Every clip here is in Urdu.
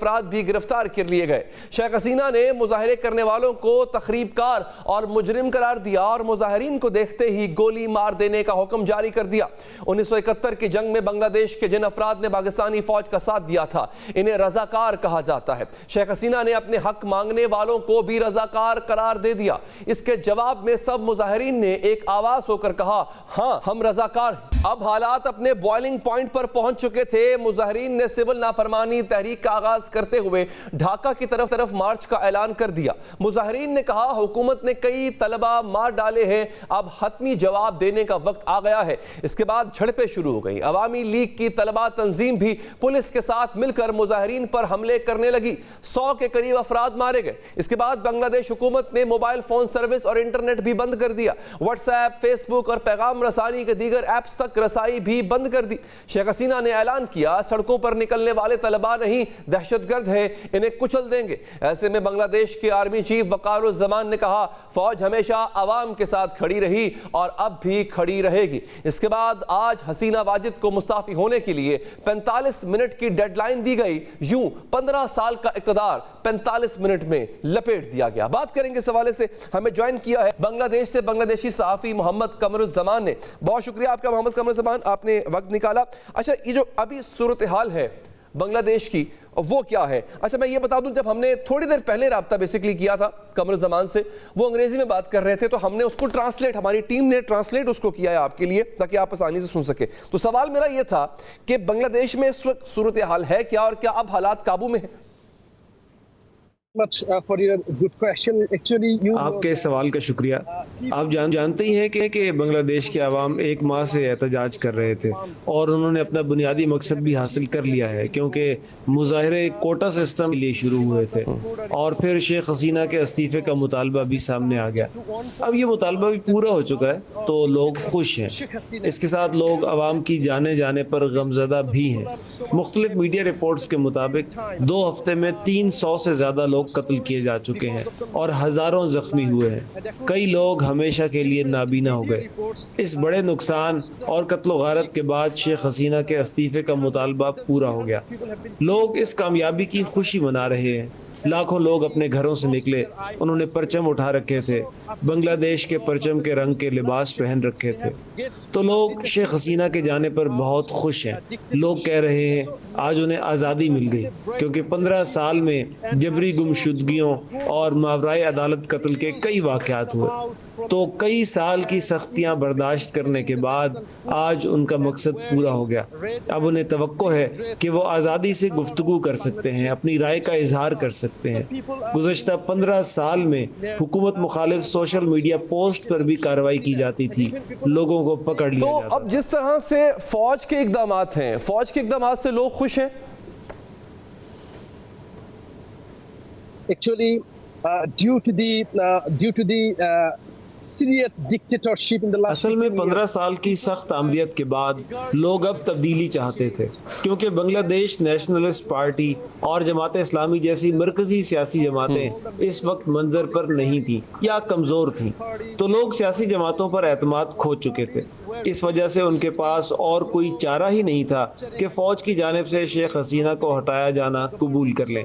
افراد بھی گرفتار کر لیے گئے۔ شیخ حسینہ نے مظاہرے کرنے والوں کو تخریب کار اور مجرم قرار دیا اور مظاہرین کو دیکھتے ہی گولی مار دینے کا حکم جاری کر دیا۔ 1971 کی جنگ میں بنگلہ دیش کے جن افراد نے پاکستانی فوج کا ساتھ دیا تھا انہیں رضاکار کہا جاتا ہے۔ شیخ حسینہ نے اپنے حق مانگنے والوں کو بھی رضاکار قرار دے دیا۔ اس کے جواب میں سب مظاہرین نے ایک آواز ہو کر کہا ہاں ہم رضاکار ہیں۔ اب حالات اپنے بوائلنگ پوائنٹ پر پہنچ چکے تھے۔ مظاہرین نے سول نافرمانی تحریک کا آغاز کرتے ہوئے ڈھاکہ کی طرف مارچ کا اعلان کر دیا۔ مظاہرین نے کہا حکومت نے کئی طلبہ مار ڈالے ہیں، اب حتمی جواب دینے کا وقت آ گیا ہے۔ اس کے بعد جھڑپیں شروع ہو گئی۔ عوامی لیگ کی طلبہ تنظیم بھی پولیس کے ساتھ مل کر مظاہرین پر حملے کرنے لگی۔ 100 کے قریب افراد مارے گئے۔ اس کے بعد بنگلہ دیش حکومت نے موبائل فون سروس اور انٹرنیٹ بھی بند کر دیا۔ واٹس ایپ، فیس بک اور پیغام رسانی کے دیگر ایپس تک رسائی بھی بند کر دی۔ شیخ حسینہ نے اعلان کیا سڑکوں پر نکلنے والے طلبہ نہیں، دہشت گرد ہیں، انہیں کچل دیں گے۔ ایسے میں بنگلہ دیش کے آرمی چیف وقار الزمان نے کہا فوج ہمیشہ عوام کے ساتھ کھڑی رہی اور اب بھی کھڑی رہے گی۔ اس کے بعد آج حسینہ واجد کو مستعفی ہونے کے لیے 45 منٹ کی ڈیڈ لائن دی گئی۔ یوں 15 سال کا اقتدار 45 منٹ میں لپیٹ دیا گیا۔ بات کریں گے اس حوالے سے، ہمیں جوائن کیا ہے بنگلہ دیش سے بنگلہ دیشی صحافی محمد قمر الزمان نے۔ بہت شکریہ آپ کا محمد قمر الزمان، آپ نے وقت نکالا۔ اچھا یہ جو ابھی صورتحال ہے بنگلہ دیش کی وہ کیا ہے؟ اچھا میں یہ بتا دوں جب ہم نے تھوڑی دیر پہلے رابطہ بیسیکلی کیا تھا قمر الزمان سے، وہ انگریزی میں بات کر رہے تھے تو ہم نے اس کو ٹرانسلیٹ، ہماری ٹیم نے ٹرانسلیٹ اس کو کیا ہے آپ کے لیے تاکہ آپ آسانی سے سن سکیں۔ تو سوال میرا یہ تھا کہ بنگلہ دیش میں اس وقت صورتحال ہے کیا اور کیا اب حالات قابو میں ہیں؟ آپ کے سوال کا شکریہ۔ آپ جانتے ہی ہیں کہ بنگلہ دیش کے عوام ایک ماہ سے احتجاج کر رہے تھے اور انہوں نے اپنا بنیادی مقصد بھی حاصل کر لیا ہے، کیونکہ مظاہرے کوٹا سسٹم کے لیے شروع ہوئے تھے اور پھر شیخ حسینہ کے استعفے کا مطالبہ بھی سامنے آ گیا۔ اب یہ مطالبہ بھی پورا ہو چکا ہے تو لوگ خوش ہیں۔ اس کے ساتھ لوگ عوام کی جانے پر غمزدہ بھی ہیں۔ مختلف میڈیا رپورٹس کے مطابق 2 ہفتے میں 300 سے زیادہ لوگ قتل کیے جا چکے ہیں اور ہزاروں زخمی ہوئے ہیں۔ کئی لوگ ہمیشہ کے لیے نابینا ہو گئے۔ اس بڑے نقصان اور قتل و غارت کے بعد شیخ حسینہ کے استعفے کا مطالبہ پورا ہو گیا۔ لوگ اس کامیابی کی خوشی منا رہے ہیں۔ لاکھوں لوگ اپنے گھروں سے نکلے، انہوں نے پرچم اٹھا رکھے تھے، بنگلہ دیش کے پرچم کے رنگ کے لباس پہن رکھے تھے۔ تو لوگ شیخ حسینہ کے جانے پر بہت خوش ہیں۔ لوگ کہہ رہے ہیں آج انہیں آزادی مل گئی، کیونکہ 15 سال میں جبری گمشدگیوں اور ماورائے عدالت قتل کے کئی واقعات ہوئے۔ تو کئی سال کی سختیاں برداشت کرنے کے بعد آج ان کا مقصد پورا ہو گیا۔ اب انہیں توقع ہے کہ وہ آزادی سے گفتگو کر سکتے ہیں، اپنی رائے کا اظہار کر سکتے ہیں۔ گزشتہ 15 سال میں حکومت مخالف سوشل میڈیا پوسٹ پر بھی کارروائی کی جاتی تھی، لوگوں کو پکڑ لیا جاتا۔ تو اب جس طرح سے فوج کے اقدامات ہیں، فوج کے اقدامات سے لوگ خوش ہیں؟ Actually, due to the serious dictatorship in the last اصل میں 15 سال کی سخت عملیت کے بعد لوگ اب تبدیلی چاہتے تھے، کیونکہ بنگلہ دیش نیشنلسٹ پارٹی اور جماعت اسلامی جیسی مرکزی سیاسی جماعتیں اس وقت منظر پر نہیں تھیں یا کمزور تھیں۔ تو لوگ سیاسی جماعتوں پر اعتماد کھو چکے تھے۔ اس وجہ سے ان کے پاس اور کوئی چارہ ہی نہیں تھا کہ فوج کی جانب سے شیخ حسینہ کو ہٹایا جانا قبول کر لیں۔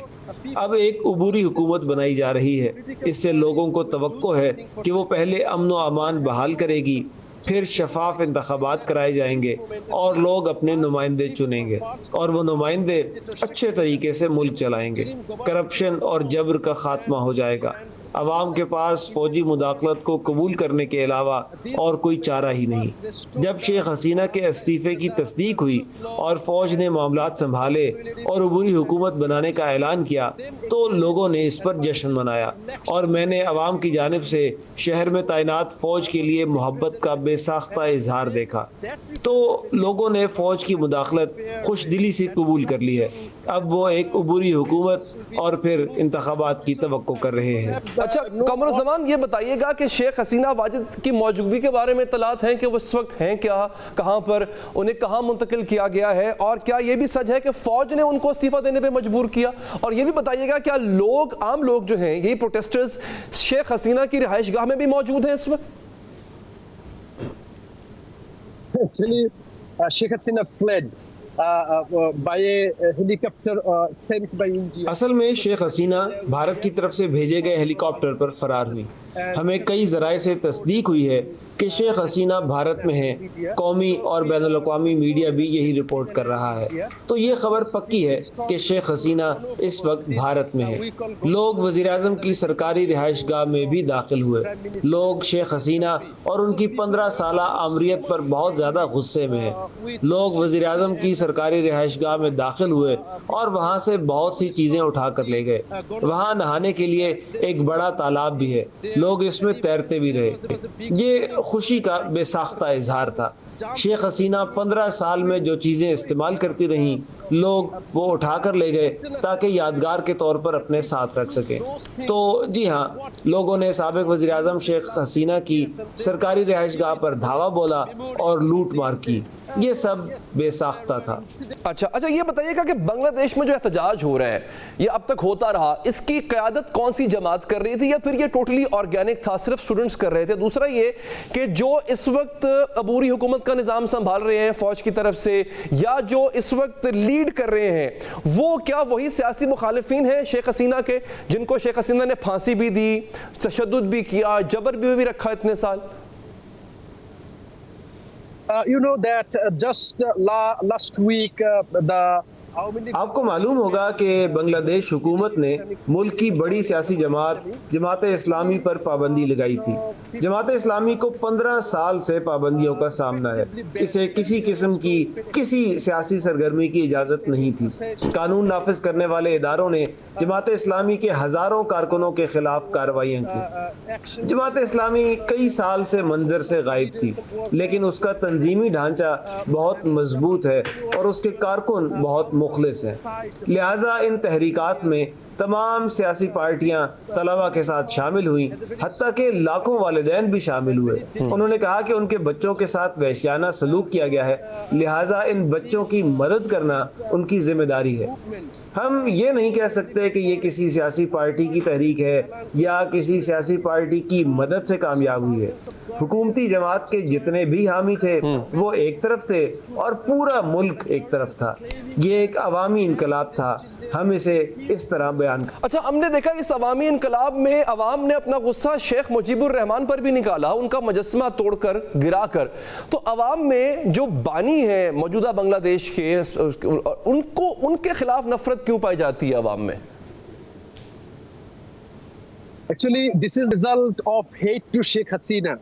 اب ایک عبوری حکومت بنائی جا رہی ہے۔ اس سے لوگوں کو توقع ہے کہ وہ پہلے امن و امان بحال کرے گی، پھر شفاف انتخابات کرائے جائیں گے اور لوگ اپنے نمائندے چنیں گے اور وہ نمائندے اچھے طریقے سے ملک چلائیں گے۔ کرپشن اور جبر کا خاتمہ ہو جائے گا۔ عوام کے پاس فوجی مداخلت کو قبول کرنے کے علاوہ اور کوئی چارہ ہی نہیں۔ جب شیخ حسینہ کے استعفے کی تصدیق ہوئی اور فوج نے معاملات سنبھالے اور عبوری حکومت بنانے کا اعلان کیا تو لوگوں نے اس پر جشن منایا، اور میں نے عوام کی جانب سے شہر میں تعینات فوج کے لیے محبت کا بے ساختہ اظہار دیکھا۔ تو لوگوں نے فوج کی مداخلت خوش دلی سے قبول کر لی ہے۔ اب وہ ایک عبوری حکومت اور پھر انتخابات کی توقع کر رہے ہیں۔ اچھا قمر الزمان یہ بتائیے گا کہ شیخ حسینہ واجد کی موجودگی کے بارے میں اطلاعات ہیں کہ وہ اس وقت ہیں کیا، کہاں پر، انہیں کہاں منتقل کیا گیا ہے، اور کیا یہ بھی سچ ہے کہ فوج نے ان کو استعفیٰ دینے پہ مجبور کیا؟ اور یہ بھی بتائیے گا کیا لوگ، عام لوگ جو ہیں، یہی پروٹیسٹرز شیخ حسینہ کی رہائش گاہ میں بھی موجود ہیں اس وقت؟ Actually, Sheikh Hasina fled by a helicopter sent by India. اصل میں شیخ حسینہ بھارت کی طرف سے بھیجے گئے ہیلی کاپٹر پر فرار ہوئی. ہمیں کئی ذرائع سے تصدیق ہوئی ہے کہ شیخ حسینہ بھارت میں ہیں. قومی اور بین الاقوامی میڈیا بھی یہی رپورٹ کر رہا ہے. تو یہ خبر پکی ہے کہ شیخ حسینہ اس وقت بھارت میں ہے. لوگ وزیر اعظم کی سرکاری رہائش گاہ میں بھی داخل ہوئے. لوگ شیخ حسینہ اور ان کی 15 سالہ آمریت پر بہت زیادہ غصے میں ہیں. لوگ وزیر اعظم کی سرکاری رہائش گاہ میں داخل ہوئے اور وہاں سے بہت سی چیزیں اٹھا کر لے گئے. وہاں نہانے کے لیے ایک بڑا تالاب بھی ہے. لوگ اس میں تیرتے بھی رہے. یہ خوشی کا بے ساختہ اظہار تھا. شیخ حسینہ 15 سال میں جو چیزیں استعمال کرتی رہیں لوگ وہ اٹھا کر لے گئے تاکہ یادگار کے طور پر اپنے ساتھ رکھ سکیں. تو جی ہاں، لوگوں نے سابق وزیر اعظم شیخ حسینہ کی سرکاری رہائش گاہ پر دھاوا بولا اور لوٹ مار کی. یہ سب بے ساختہ تھا. اچھا یہ بتائیے گا کہ بنگلہ دیش میں جو احتجاج ہو رہا ہے یہ اب تک ہوتا رہا، اس کی قیادت کون سی جماعت کر رہی تھی یا پھر یہ ٹوٹلی آرگینک تھا، صرف اسٹوڈنٹس کر رہے تھے؟ دوسرا یہ کہ جو اس وقت عبوری حکومت کا نظام سنبھال رہے ہیں فوج کی طرف سے یا جو اس وقت لیڈ کر رہے ہیں وہ کیا وہی سیاسی مخالفین ہیں شیخ حسینہ کے جن کو شیخ حسینہ نے پھانسی بھی دی، تشدد بھی کیا، جبر بھی رکھا اتنے سال؟ You know that just last week آپ کو معلوم ہوگا کہ بنگلہ دیش حکومت نے ملک کی بڑی سیاسی جماعت اسلامی پر پابندی لگائی تھی. جماعت اسلامی کو 15 سال سے پابندیوں کا سامنا ہے. اسے کسی قسم کی کسی سیاسی سرگرمی کی اجازت نہیں تھی. قانون نافذ کرنے والے اداروں نے جماعت اسلامی کے ہزاروں کارکنوں کے خلاف کارروائیاں کی. جماعت اسلامی کئی سال سے منظر سے غائب تھی لیکن اس کا تنظیمی ڈھانچہ بہت مضبوط ہے اور اس کے کارکن بہت مخلص ہیں. لہٰذا ان تحریکات میں تمام سیاسی پارٹیاں طلبہ کے ساتھ شامل ہوئیں، حتیٰ کہ لاکھوں والدین بھی شامل ہوئے. انہوں نے کہا کہ ان کے بچوں کے ساتھ وحشیانہ سلوک کیا گیا ہے، لہٰذا ان بچوں کی مدد کرنا ان کی ذمہ داری ہے. ہم یہ نہیں کہہ سکتے کہ یہ کسی سیاسی پارٹی کی تحریک ہے یا کسی سیاسی پارٹی کی مدد سے کامیاب ہوئی ہے. حکومتی جماعت کے جتنے بھی حامی تھے وہ ایک طرف تھے اور پورا ملک ایک طرف تھا. یہ ایک عوامی انقلاب تھا. ہم اسے اس طرح بیان اچھا ہم نے دیکھا اس عوامی انقلاب میں عوام نے اپنا غصہ شیخ مجیب الرحمان پر بھی نکالا، ان کا مجسمہ توڑ کر گرا کر. تو عوام میں جو بانی ہیں موجودہ بنگلہ دیش کے ان کے خلاف نفرت کیوں پائی جاتی ہے عوام میں؟ Actually, this is the result of hate to Sheikh Hasina.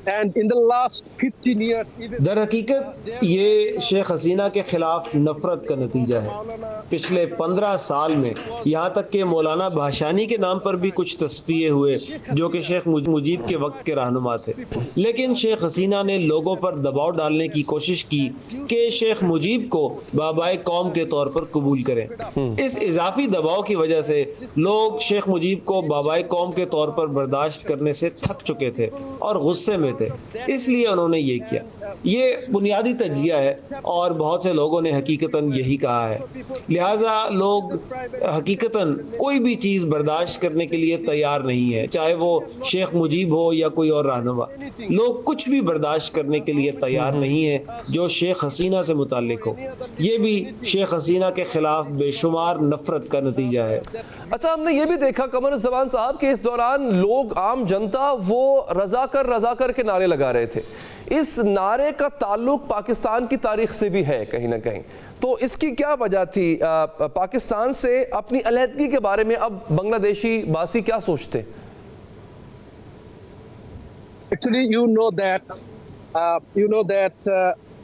And in the last 15 years, در حقیقت یہ شیخ حسینہ کے خلاف نفرت کا نتیجہ ہے. پچھلے 15 سال میں یہاں تک کہ مولانا بھاشانی کے نام پر بھی کچھ تصفیے ہوئے جو کہ شیخ مجیب کے وقت کے رہنما تھے، لیکن شیخ حسینہ نے لوگوں پر دباؤ ڈالنے کی کوشش کی کہ شیخ مجیب کو بابائے قوم کے طور پر قبول کریں. اس اضافی دباؤ کی وجہ سے لوگ شیخ مجیب کو بابائے قوم کے طور پر برداشت کرنے سے تھک چکے تھے اور غصے میں تھے، اس لیے انہوں نے یہ کیا. یہ بنیادی تجزیہ ہے اور بہت سے لوگوں نے حقیقتاً یہی کہا ہے. لہٰذا لوگ حقیقتاً کوئی بھی چیز برداشت کرنے کے لیے تیار نہیں ہے، چاہے وہ شیخ مجیب ہو یا کوئی اور رہنما. لوگ کچھ بھی برداشت کرنے کے لیے تیار نہیں ہے جو شیخ حسینہ سے متعلق ہو. یہ بھی شیخ حسینہ کے خلاف بے شمار نفرت کا نتیجہ ہے. اچھا ہم نے یہ بھی دیکھا قمر الزمان صاحب کہ اس دوران لوگ عام جنتا وہ رضا کر کے نعرے لگا رہے تھے. اس نعرے کا تعلق پاکستان کی تاریخ سے بھی ہے کہیں نہ کہیں، تو اس کی کیا وجہ تھی؟ پاکستان سے اپنی علیحدگی کے بارے میں اب بنگلہ دیشی باسی کیا سوچتے؟ actually you know that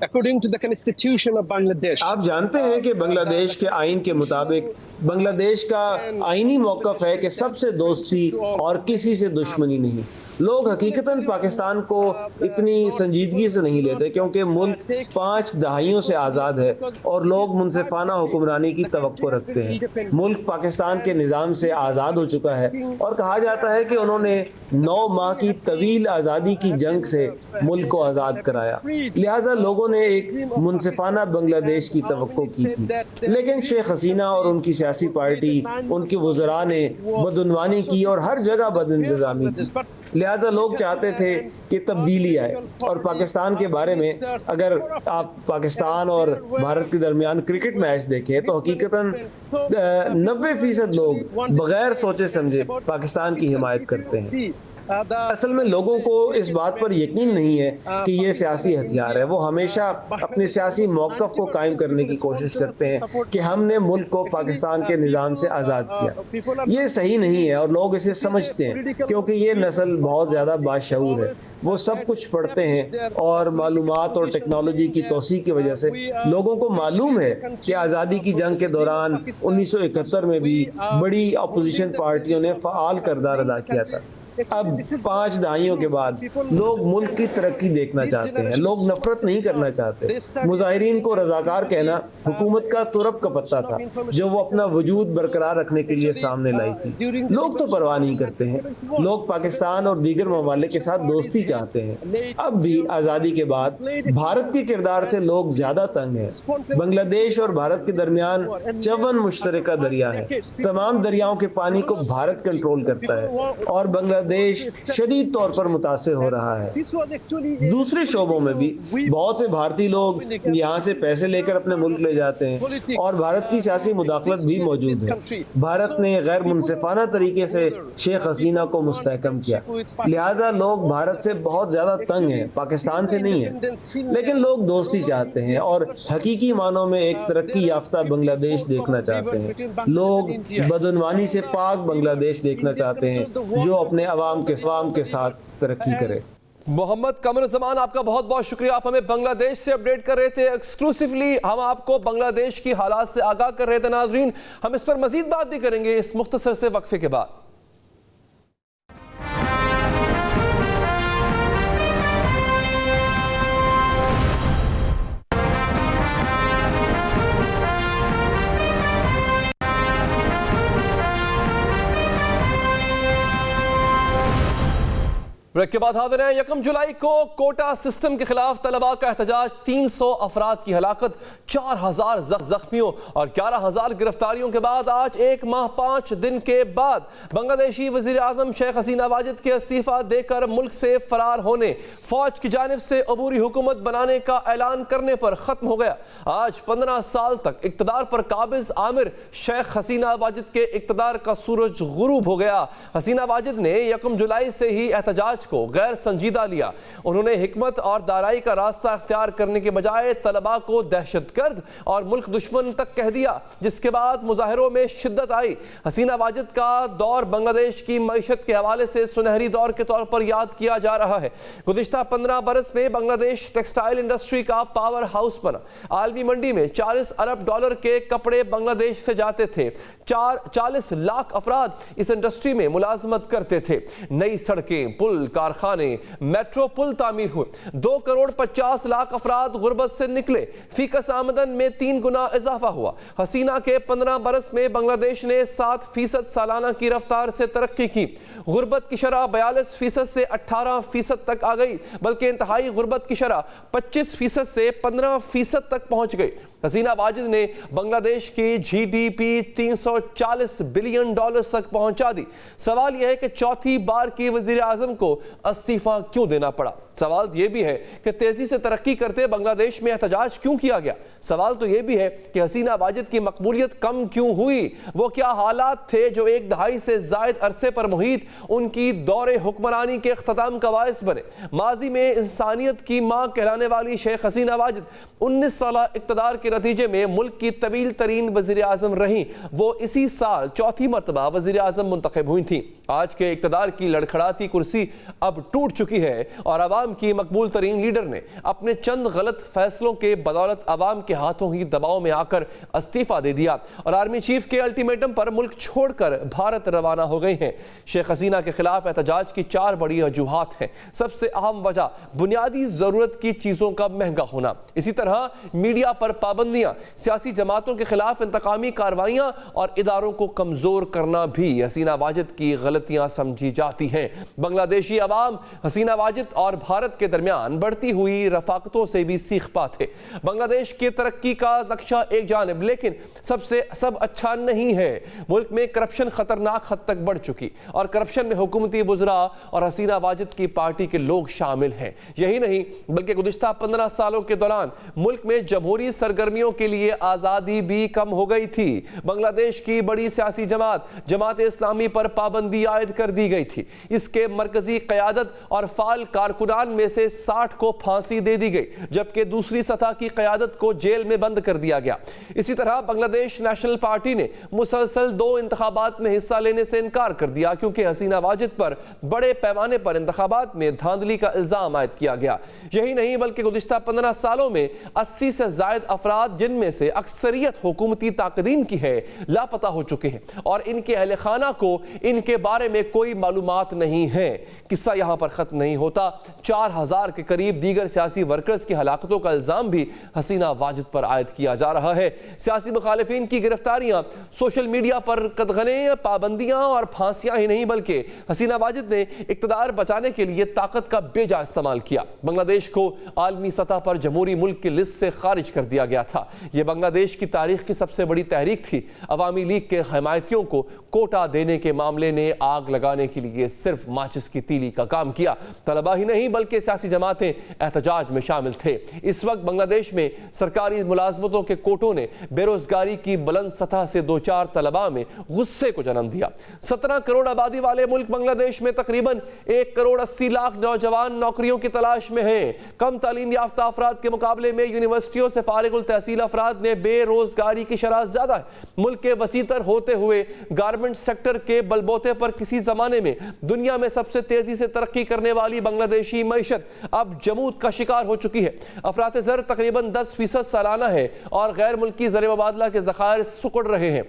according to the constitution of Bangladesh, آپ جانتے ہیں کہ بنگلہ دیش کے آئین کے مطابق بنگلہ دیش کا آئینی موقف ہے کہ سب سے دوستی اور کسی سے دشمنی نہیں. لوگ حقیقتاً پاکستان کو اتنی سنجیدگی سے نہیں لیتے کیونکہ ملک 5 دہائیوں سے آزاد ہے اور لوگ منصفانہ حکمرانی کی توقع رکھتے ہیں. ملک پاکستان کے نظام سے آزاد ہو چکا ہے اور کہا جاتا ہے کہ انہوں نے 9 ماہ کی طویل آزادی کی جنگ سے ملک کو آزاد کرایا. لہٰذا لوگوں نے ایک منصفانہ بنگلہ دیش کی توقع کی تھی، لیکن شیخ حسینہ اور ان کی سیاسی پارٹی، ان کے وزراء نے بدعنوانی کی اور ہر جگہ بد انتظامی کی. لہٰذا لوگ چاہتے تھے کہ تبدیلی آئے. اور پاکستان کے بارے میں اگر آپ پاکستان اور بھارت کے درمیان کرکٹ میچ دیکھیں تو حقیقتاً 90% لوگ بغیر سوچے سمجھے پاکستان کی حمایت کرتے ہیں. اصل میں لوگوں کو اس بات پر یقین نہیں ہے کہ یہ سیاسی ہتھیار ہے. وہ ہمیشہ اپنے سیاسی موقف کو قائم کرنے کی کوشش کرتے ہیں کہ ہم نے ملک کو پاکستان کے نظام سے آزاد کیا. یہ صحیح نہیں ہے اور لوگ اسے سمجھتے ہیں کیونکہ یہ نسل بہت زیادہ باشعور ہے. وہ سب کچھ پڑھتے ہیں اور معلومات اور ٹیکنالوجی کی توسیع کی وجہ سے لوگوں کو معلوم ہے کہ آزادی کی جنگ کے دوران 1971 میں بھی بڑی اپوزیشن پارٹیوں نے فعال کردار ادا کیا تھا. اب 5 دہائیوں کے بعد لوگ ملک کی ترقی دیکھنا چاہتے ہیں. لوگ نفرت نہیں کرنا چاہتے. مظاہرین کو رضاکار کہنا حکومت کا ترپ کا پتہ تھا جو وہ اپنا وجود برقرار رکھنے کے لیے سامنے لائی تھی. لوگ تو پرواہ نہیں کرتے ہیں. لوگ پاکستان اور دیگر ممالک کے ساتھ دوستی چاہتے ہیں. اب بھی آزادی کے بعد بھارت کے کردار سے لوگ زیادہ تنگ ہیں. بنگلہ دیش اور بھارت کے درمیان 54 مشترکہ دریا ہے. تمام دریاؤں کے پانی کو بھارت کنٹرول کرتا ہے اور بنگلہ دیش شدید طور پر متاثر ہو رہا ہے. دوسرے شعبوں میں بھی بہت سے بھارتی لوگ یہاں سے پیسے لے کر اپنے ملک لے جاتے ہیں اور بھارت کی سیاسی مداخلت بھی موجود ہے. بھارت نے غیر منصفانہ طریقے سے شیخ حسینہ کو مستحکم کیا. لہٰذا لوگ بھارت سے بہت زیادہ تنگ ہیں, پاکستان سے نہیں ہیں. لیکن لوگ دوستی چاہتے ہیں اور حقیقی معنوں میں ایک ترقی یافتہ بنگلہ دیش دیکھنا چاہتے ہیں. لوگ بدعنوانی سے پاک بنگلہ دیش دیکھنا چاہتے ہیں جو اپنے عوام کے ساتھ ترقی کرے. محمد قمر زمان, آپ کا بہت بہت شکریہ. آپ ہمیں بنگلہ دیش سے اپڈیٹ کر رہے تھے. ایکسکلوسیولی ہم آپ کو بنگلہ دیش کی حالات سے آگاہ کر رہے تھے. ناظرین, ہم اس پر مزید بات بھی کریں گے اس مختصر سے وقفے کے بعد. بریک کے بعد حاضر ہیں. 1 جولائی کو کوٹا سسٹم کے خلاف طلباء کا احتجاج, 300 افراد کی ہلاکت, 4000 زخمیوں اور 11000 گرفتاریوں کے بعد آج 1 ماہ 5 دن کے بعد بنگلہ دیشی وزیر اعظم شیخ حسینہ واجد کے استعفیٰ دے کر ملک سے فرار ہونے, فوج کی جانب سے عبوری حکومت بنانے کا اعلان کرنے پر ختم ہو گیا. آج 15 سال تک اقتدار پر قابض عامر شیخ حسینہ واجد کے اقتدار کا سورج غروب ہو گیا. حسینہ واجد نے 1 جولائی سے ہی احتجاج کو غیر سنجیدہ لیا. انہوں نے حکمت اور دانائی کا راستہ اختیار کرنے کے بجائے طلباء کو دہشت گرد اور ملک دشمن تک کہہ دیا, جس کے بعد مظاہروں میں شدت آئی. حسینہ واجد کا دور بنگلہ دیش کی معیشت کے حوالے سے سنہری دور کے طور پر یاد کیا جا رہا ہے. گزشتہ 15 برس میں بنگلہ دیش ٹیکسٹائل انڈسٹری کا پاور ہاؤس بنا. عالمی منڈی میں $40 ارب کے کپڑے بنگلہ دیش سے جاتے تھے. 40 لاکھ افراد اس انڈسٹری میں ملازمت کرتے تھے. نئی سڑکیں, پل, کارخانے, میٹرو پل تعمیر ہوئے. 2.50 کروڑ افراد غربت سے نکلے. فی کس آمدن میں 3 گنا اضافہ ہوا. حسینہ کے 15 برس میں بنگلہ دیش نے 7% سالانہ کی رفتار سے ترقی کی. غربت کی شرح 42% سے 18% تک آ گئی, بلکہ انتہائی غربت کی شرح 25% سے 15% تک پہنچ گئی. حسینہ واجد نے بنگلہ دیش کی جی ڈی پی $340 بلین تک پہنچا دی. سوال یہ ہے کہ چوتھی بار کی وزیر اعظم کو استعفیٰ کیوں دینا پڑا؟ سوال یہ بھی ہے کہ تیزی سے ترقی کرتے بنگلہ دیش میں احتجاج کیوں کیا گیا؟ سوال تو یہ بھی ہے کہ حسینہ واجد کی مقبولیت کم کیوں ہوئی؟ وہ کیا حالات تھے جو 1 دہائی سے زائد عرصے پر محیط ان کی دور حکمرانی کے اختتام کا باعث بنے؟ ماضی میں انسانیت کی ماں کہلانے والی شیخ حسینہ واجد 19 سالہ اقتدار کے نتیجے میں ملک کی طویل ترین وزیر اعظم رہیں. وہ اسی سال چوتھی مرتبہ وزیر اعظم منتخب ہوئی تھیں. آج کے اقتدار کی لڑکھڑاتی کرسی اب ٹوٹ چکی ہے اور عوام کی مقبول ترین لیڈر نے اپنے چند غلط فیصلوں کے بدولت عوام کے ہاتھوں ہی دباؤ میں آ کر استعفیٰ دے دیا اور آرمی چیف کے الٹیمیٹم پر ملک چھوڑ کر بھارت روانہ ہو گئی ہیں. شیخ حسینہ کے خلاف احتجاج کی 4 بڑی وجوہات ہیں. سب سے اہم وجہ بنیادی ضرورت کی چیزوں کا مہنگا ہونا. اسی طرح میڈیا پر پابندیاں, سیاسی جماعتوں کے خلاف انتقامی کارروائیاں اور اداروں کو کمزور کرنا بھی حسینہ واجد کی غلطیاں سمجھی جاتی ہیں. بنگلہ دیشی عوام حسینہ واجد اور بھارت کے درمیان بڑھتی ہوئی رفاقتوں سے بھی سیکھ پاتے۔ بنگلہ دیش کی ترقی کا نقشہ ایک جانب لیکن سب اچھا نہیں ہے۔ ملک میں کرپشن خطرناک حد تک بڑھ چکی اور کرپشن میں حکومتی وزراء اور حسینہ واجد کی پارٹی کے لوگ شامل ہیں۔ یہی نہیں بلکہ گزشتہ 15 سالوں کے دوران ملک میں جمہوری سرگرمیوں کے لیے آزادی بھی کم ہو گئی تھی۔ بنگلہ دیش کی بڑی سیاسی جماعت اسلامی پر پابندی عائد کر دی گئی تھی۔ اس کے مرکزی قیادت اور فعال کارکنان میں سے 60 کو پھانسی دے دی گئی جبکہ دوسری سطح کی قیادت کو جیل میں بند کر دیا گیا۔ اسی طرح بنگلہ دیش نیشنل پارٹی نے مسلسل 2 انتخابات میں حصہ لینے سے انکار کر دیا کیونکہ حسینہ واجد پر بڑے پیمانے پر انتخابات میں دھاندلی کا الزام عائد کیا گیا۔ یہی نہیں بلکہ گزشتہ 15 سالوں میں 80 سے زائد افراد جن میں سے اکثریت حکومتی تاقدین کی ہے لاپتہ ہو چکے ہیں اور ان کے اہل خانہ کو ان کے بارے میں کوئی معلومات نہیں ہے۔ قصہ یہاں پر ختم نہیں ہوتا۔ 4000 کے قریب دیگر سیاسی ورکرز کی ہلاکتوں کا الزام بھی حسینہ واجد پر عائد کیا جا رہا ہے۔ سیاسی مخالفین کی گرفتاریاں، سوشل میڈیا پر قدغنیں، پابندیاں اور پھانسیاں ہی نہیں بلکہ حسینہ واجد نے اقتدار بچانے کے لیے طاقت کا بے جا استعمال کیا۔ بنگلہ دیش کو عالمی سطح پر جمہوری ملک کی لسٹ سے خارج کر دیا گیا تھا۔ یہ بنگلہ دیش کی تاریخ کی سب سے بڑی تحریک تھی۔ عوامی لیگ کے حمایتیوں کو کوٹا دینے کے معاملے نے آگ لگانے کے لیے صرف ماچس کی تیلی کا کام کیا۔ طلبہ ہی نہیں بلکہ سیاسی جماعتیں احتجاج میں شامل تھے۔ اس وقت بنگلہ دیش میں سرکاری ملازمتوں کے کوٹوں نے بے روزگاری کی بلند سطح سے 2-4 طلباء میں غصے کو جنم دیا۔ 17 کروڑ آبادی والے ملک بنگلہ دیش میں تقریباً 1 کروڑ 80 لاکھ نوجوان نوکریوں کی تلاش میں ہیں۔ کم تعلیم یافتہ افراد کے مقابلے میں یونیورسٹیوں سے فارغ التحصیل افراد میں بے روزگاری کی شرح زیادہ ہے۔ ملک کے وسیع تر ہوتے ہوئے گارمنٹ سیکٹر کے بلبوتے پر کسی زمانے میں دنیا میں سب سے تیزی سے ترقی کرنے والی بنگلہ دیشی معیشت اب جمود کا شکار ہو چکی ہے۔ افراط زر تقریباً 10% سالانہ ہے اور غیر ملکی زر مبادلہ کے ذخائر سکڑ رہے ہیں۔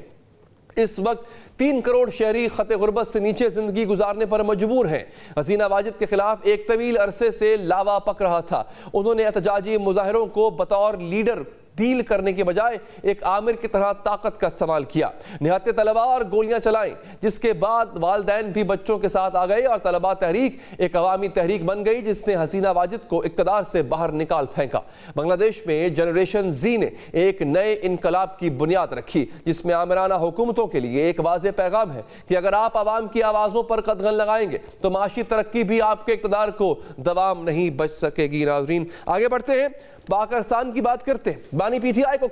اس وقت 3 کروڑ شہری خط غربت سے نیچے زندگی گزارنے پر مجبور ہیں۔ حسینہ واجد کے خلاف ایک طویل عرصے سے لاوا پک رہا تھا۔ انہوں نے احتجاجی مظاہروں کو بطور لیڈر ڈیل کرنے کے بجائے ایک آمر کی طرح طاقت کا استعمال کیا، نہتے طلباء اور گولیاں چلائیں، جس کے بعد والدین بھی بچوں کے ساتھ آ گئے اور طلباء تحریک ایک عوامی تحریک بن گئی جس نے حسینہ واجد کو اقتدار سے باہر نکال پھینکا۔ بنگلہ دیش میں جنریشن زی نے ایک نئے انقلاب کی بنیاد رکھی جس میں آمرانہ حکومتوں کے لیے ایک واضح پیغام ہے کہ اگر آپ عوام کی آوازوں پر قدغن لگائیں گے تو معاشی ترقی بھی آپ کے اقتدار کو دوام نہیں بچ سکے گی۔ ناظرین آگے بڑھتے ہیں، پاکستان کی بات کرتے ہیں۔ بانی پی ٹی آئی کو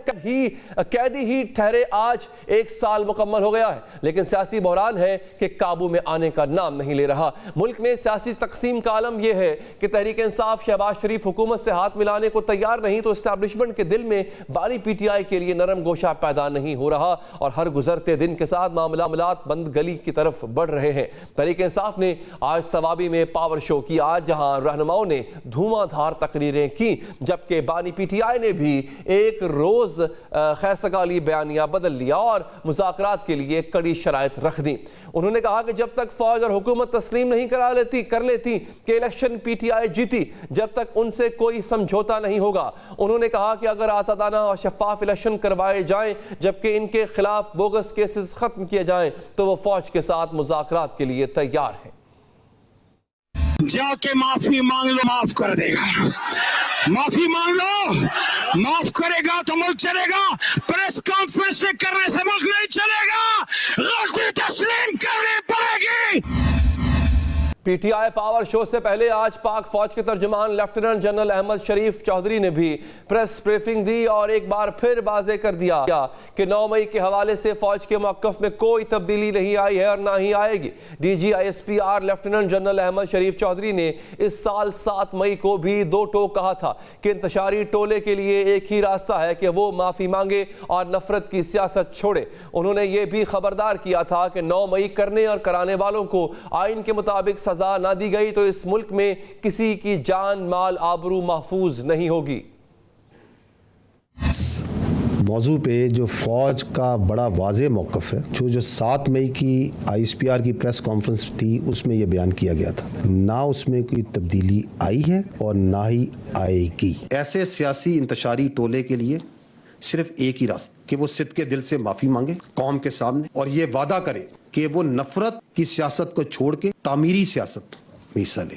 قیدی ہی ٹھہرے آج 1 سال مکمل ہو گیا ہے لیکن سیاسی بحران ہے کہ قابو میں آنے کا نام نہیں لے رہا۔ ملک میں سیاسی تقسیم کا عالم یہ ہے کہ تحریک انصاف شہباز شریف حکومت سے ہاتھ ملانے کو تیار نہیں تو اسٹیبلشمنٹ کے دل میں بانی پی ٹی آئی کے لیے نرم گوشہ پیدا نہیں ہو رہا اور ہر گزرتے دن کے ساتھ معاملات بند گلی کی طرف بڑھ رہے ہیں۔ تحریک انصاف نے آج سوابی میں پاور شو کیا جہاں رہنماؤں نے دھواں دھار تقریریں کی جبکہ بانی پی ٹی آئی نے بھی ایک روز خیر سگالی بیانیہ بدل لیا اور مذاکرات کے لیے کڑی شرائط رکھ دی۔ انہوں نے کہا کہ جب تک فوج اور حکومت تسلیم نہیں کر لیتی کہ الیکشن پی ٹی آئی جیتی جب تک ان سے کوئی سمجھوتا نہیں ہوگا۔ انہوں نے کہا کہ اگر آزادانہ اور شفاف الیکشن کروائے جائیں جبکہ ان کے خلاف بوگس کیسز ختم کیے جائیں تو وہ فوج کے ساتھ مذاکرات کے لیے تیار ہیں۔ جا کے معافی مانگ لو، معاف کر دے گا۔ معافی مانگ لو، معاف کرے گا تو ملک چلے گا۔ پریس کانفرنس کرنے سے ملک نہیں چلے گا، غلطی تسلیم کرنی پڑے گی۔ P T I power show سے پہلے آج پاک فوج کے ترجمان لیفٹیننٹ جنرل احمد شریف چودھری نے بھی پریس بریفنگ دی اور ایک بار پھر واضح کر دیا کہ 9 مئی کے حوالے سے فوج کے موقف میں کوئی تبدیلی نہیں آئی ہے اور نہ ہی آئے گی۔ D G I S P R lieutenant general Ahmed Sharif Chaudhry نے اس سال 7 مئی کو بھی 2 ٹوک کہا تھا کہ انتشاری ٹولے کے لیے ایک ہی راستہ ہے کہ وہ معافی مانگے اور نفرت کی سیاست چھوڑے۔ انہوں نے یہ بھی خبردار کیا تھا کہ 9 مئی کرنے اور کرانے والوں کو آئین کے مطابق سزا نہ دی گئی تو اس ملک میں کسی کی جان مال آبرو محفوظ نہیں ہوگی۔ موضوع پہ جو فوج کا بڑا واضح موقف ہے، جو 7 مئی کی آئی ایس پی آر کی پریس کانفرنس تھی اس میں یہ بیان کیا گیا تھا، نہ اس میں کوئی تبدیلی آئی ہے اور نہ ہی آئے گی۔ ایسے سیاسی انتشاری ٹولے کے لیے صرف ایک ہی راستہ کہ وہ صدق کے دل سے معافی مانگے قوم کے سامنے اور یہ وعدہ کرے کہ وہ نفرت کی سیاست کو چھوڑ کے تعمیری سیاست میں حصہ لے۔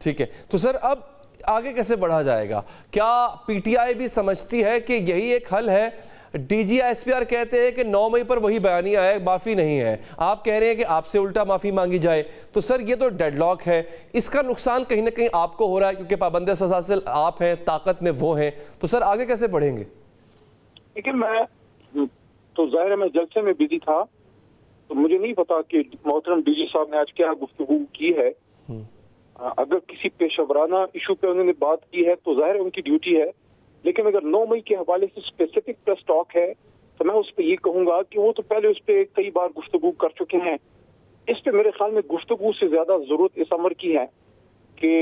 ٹھیک ہے، تو سر اب آگے کیسے بڑھا جائے گا؟ کیا پی ٹی آئی بھی سمجھتی ہے کہ یہی ایک حل ہے؟ D G S P R کہتے ہیں کہ 9 مئی پر وہی بیانیہ ہے، معافی نہیں ہے، آپ کہہ رہے ہیں کہ آپ سے الٹا معافی مانگی جائے، تو سر یہ تو ڈیڈ لاک ہے، اس کا نقصان کہیں نہ کہیں آپ کو ہو رہا ہے کیونکہ پابند سزا سے آپ ہیں، طاقت میں وہ ہیں، تو سر آگے کیسے بڑھیں گے؟ لیکن میں تو ظاہر ہے میں جلسے میں بزی تھا، تو مجھے نہیں پتا کہ محترم ڈی جی صاحب نے آج کیا گفتگو کی ہے. اگر کسی پیشہ ورانہ ایشو پہ انہوں نے بات کی ہے تو ظاہر ہے ان کی ڈیوٹی ہے، لیکن اگر 9 مئی کے حوالے سے اسپیسیفک پریس ٹاک ہے تو میں اس پہ یہ کہوں گا کہ وہ تو پہلے اس پہ کئی بار گفتگو کر چکے ہیں. اس پہ میرے خیال میں گفتگو سے زیادہ ضرورت اس امر کی ہے کہ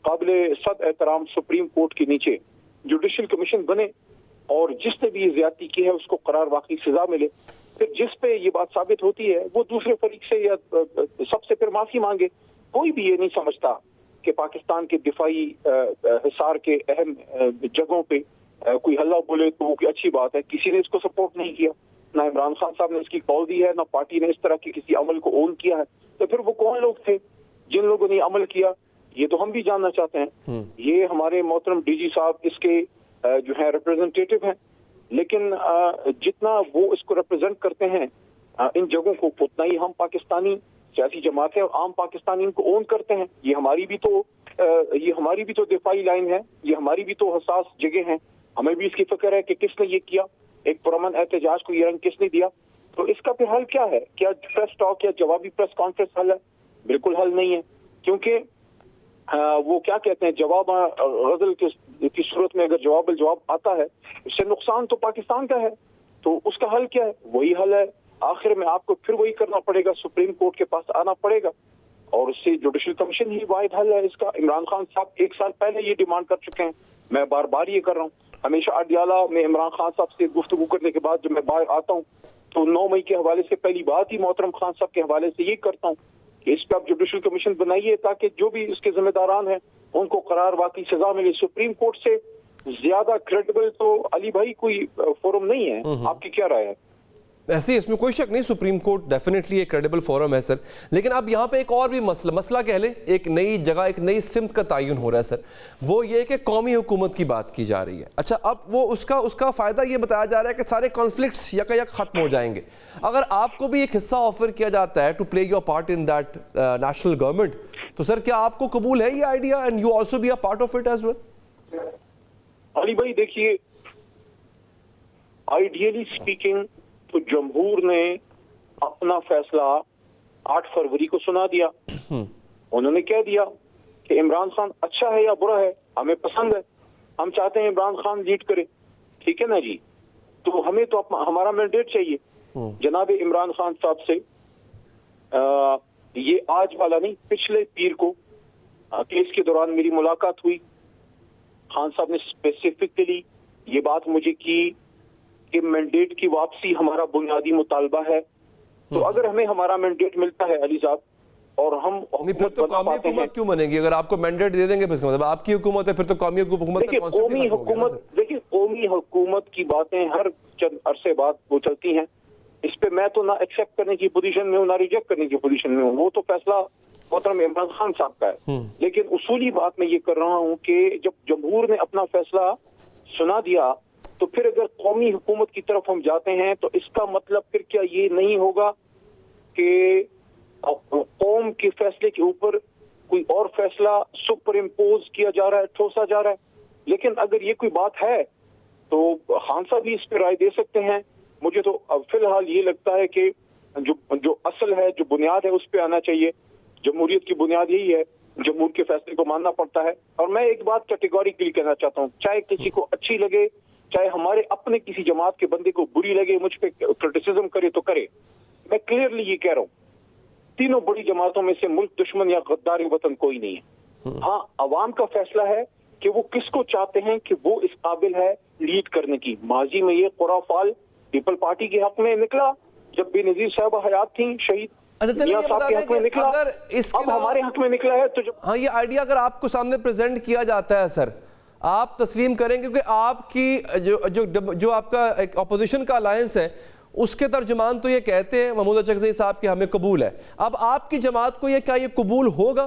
قابل صد احترام سپریم کورٹ کے نیچے جوڈیشل کمیشن بنے اور جس نے بھی یہ زیادتی کی ہے اس کو قرار واقعی سزا ملے. پھر جس پہ یہ بات ثابت ہوتی ہے وہ دوسرے فریق سے یا سب سے پھر معافی مانگے. کوئی بھی یہ نہیں سمجھتا کہ پاکستان کے دفاعی حصار کے اہم جگہوں پہ کوئی ہلہ بولے تو وہ اچھی بات ہے. کسی نے اس کو سپورٹ نہیں کیا، نہ عمران خان صاحب نے اس کی کال دی ہے، نہ پارٹی نے اس طرح کے کسی عمل کو اون کیا ہے. تو پھر وہ کون لوگ تھے جن لوگوں نے عمل کیا؟ یہ تو ہم بھی جاننا چاہتے ہیں. یہ ہمارے محترم ڈی جی صاحب اس کے جو ہے ریپرزنٹیٹو ہیں، لیکن جتنا وہ اس کو ریپرزینٹ کرتے ہیں ان جگہوں کو، اتنا ہی ہم پاکستانی سیاسی جماعتیں اور عام پاکستانی ان کو اون کرتے ہیں. یہ ہماری بھی تو دفاعی لائن ہے، یہ ہماری بھی تو حساس جگہ ہیں. ہمیں بھی اس کی فکر ہے کہ کس نے یہ کیا، ایک پرامن احتجاج کو یہ رنگ کس نے دیا. تو اس کا پھر حل کیا ہے؟ کیا پریس ٹاک یا جوابی پریس کانفرنس حل ہے؟ بالکل حل نہیں ہے، کیونکہ وہ کیا کہتے ہیں، جواب غزل کی صورت میں اگر جواب الجواب آتا ہے اس سے نقصان تو پاکستان کا ہے. تو اس کا حل کیا ہے؟ وہی حل ہے آخر میں آپ کو پھر وہی کرنا پڑے گا، سپریم کورٹ کے پاس آنا پڑے گا اور اس سے جوڈیشل کمیشن ہی واحد حل ہے اس کا. عمران خان صاحب 1 سال پہلے یہ ڈیمانڈ کر چکے ہیں، میں بار بار یہ کر رہا ہوں. ہمیشہ اڈیالہ میں عمران خان صاحب سے گفتگو کرنے کے بعد جب میں باہر آتا ہوں تو 9 مئی کے حوالے سے پہلی بات ہی محترم خان صاحب کے حوالے سے یہ کرتا ہوں کہ اس پہ آپ جوڈیشل کمیشن بنائیے تاکہ جو بھی اس کے ذمہ داران ہیں ان کو قرار واقعی سزا ملے. سپریم کورٹ سے زیادہ کریڈیبل تو علی بھائی کوئی فورم نہیں ہے. آپ کی کیا رائے ہے؟ ایسے اس میں کوئی شک نہیں، سپریم کورٹ ڈیفینیٹلی ایک کریڈیبل فورم ہے سر. لیکن اب یہاں پہ ایک اور بھی مسئلہ کہہ لیں، ایک نئی جگہ ایک نئی سمت کا تعین ہو رہا ہے سر، وہ یہ کہ قومی حکومت کی بات کی جا رہی ہے. اچھا، اب وہ اس کا فائدہ یہ بتایا جا رہا ہے کہ سارے کانفلکٹس یکا یک ختم ہو جائیں گے. اگر آپ کو بھی ایک حصہ آفر کیا جاتا ہے to play your part in that national government, تو سر کیا آپ کو قبول ہے یہ idea and you also be a part of it as well? Ali بھائی دیکھیے، آئیڈیلی اسپیکنگ تو جمہور نے اپنا فیصلہ 8 فروری کو سنا دیا. انہوں نے کہہ دیا کہ عمران خان اچھا ہے یا برا ہے، ہمیں پسند ہے، ہم چاہتے ہیں عمران خان لیڈ کرے. ٹھیک ہے نا جی، تو ہمیں تو ہمارا مینڈیٹ چاہیے. جناب عمران خان صاحب سے یہ آج والا نہیں، پچھلے پیر کو کیس کے دوران میری ملاقات ہوئی. خان صاحب نے اسپیسیفکلی یہ بات مجھے کی کہ مینڈیٹ کی واپسی ہمارا بنیادی مطالبہ ہے. تو اگر ہمیں ہمارا مینڈیٹ ملتا ہے علی صاحب اور ہم پھر تو قومی حکومت کیوں بنے گی؟ اگر آپ کو مینڈیٹ دے دیں گے پھر آپ کی حکومت ہے، پھر تو قومی حکومت. دیکھیے قومی حکومت کی باتیں ہر چند عرصے بعد وہ چلتی ہیں. اس پہ میں تو نہ ایکسیپٹ کرنے کی پوزیشن میں ہوں نہ ریجیکٹ کرنے کی پوزیشن میں ہوں، وہ تو فیصلہ محترم عمران خان صاحب کا ہے. لیکن اصولی بات میں یہ کر رہا ہوں کہ جب جمہور نے اپنا فیصلہ سنا دیا تو پھر اگر قومی حکومت کی طرف ہم جاتے ہیں تو اس کا مطلب پھر کیا یہ نہیں ہوگا کہ قوم کے فیصلے کے اوپر کوئی اور فیصلہ سپر امپوز کیا جا رہا ہے، ٹھوسا جا رہا ہے. لیکن اگر یہ کوئی بات ہے تو خان صاحب بھی اس پہ رائے دے سکتے ہیں. مجھے تو فی الحال یہ لگتا ہے کہ جو اصل ہے، جو بنیاد ہے، اس پہ آنا چاہیے. جمہوریت کی بنیاد یہی ہے، جمہور کے فیصلے کو ماننا پڑتا ہے. اور میں ایک بات کیٹیگوریکلی کہنا چاہتا ہوں، چاہے کسی کو اچھی لگے، چاہے ہمارے اپنے کسی جماعت کے بندے کو بری لگے، مجھ پہ کرٹیسزم کرے تو کرے، میں کلیئرلی یہ کہہ رہا ہوں، تینوں بڑی جماعتوں میں سے ملک دشمن یا غدار وطن کوئی نہیں ہے. ہاں، عوام کا فیصلہ ہے کہ وہ کس کو چاہتے ہیں کہ وہ اس قابل ہے لیڈ کرنے کی. ماضی میں یہ قرہ فال پیپل پارٹی کے حق میں نکلا جب بے نظیر صاحبہ حیات تھیں، شہید میاں صاحب کے حق میں نکلا، اب ہمارے حق میں نکلا ہے. تو ہاں، یہ آئیڈیا اگر آپ کو سامنے پریزنٹ کیا جاتا ہے سر، آپ تسلیم کریں گے کہ آپ کی جو آپ کا ایک اپوزیشن کا الائنس ہے اس کے ترجمان تو یہ کہتے ہیں محمود اچکزئی صاحب کہ ہمیں قبول ہے. اب آپ کی جماعت کو کیا یہ قبول ہوگا؟